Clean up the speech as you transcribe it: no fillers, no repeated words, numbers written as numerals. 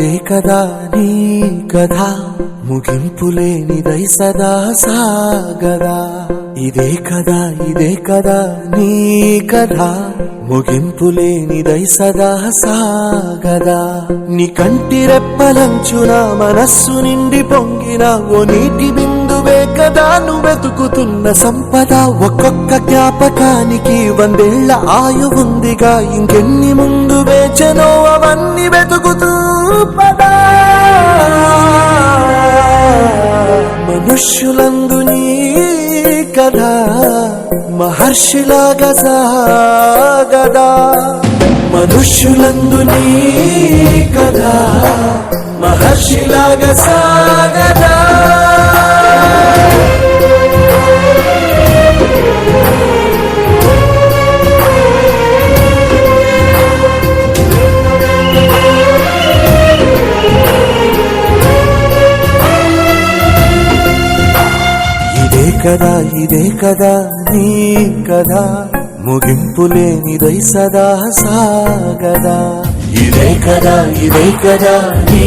ఇదే కదా నీ కథ ముగింపులేనిదై సదా సాగదా ఇదే కదా నీ కథ ముగింపులేనిదై సదా సాగదా నీ కంటి రెప్పలంచున మనస్సు నిండి పొంగిన ఓ నీటి బిందువే కదా నువ్వు వెతుకుతున్న సంపద ఒక్కొక్క జ్ఞాపకానికి 100 ఏళ్ల ఆయువుందిగా ఇంకెన్ని ముందు వేచనో అవన్నీ వెతుకుతూ పదా మనుష్యులందు నీ కథ మహర్షిలాగా సాగదా మనుష్యులందు నీ కథ మహర్షిలాగా సాగదా ఇదే కదా నీ కదా ముగింపులేనిదై సదా సాగదా ఇదే కదా నీ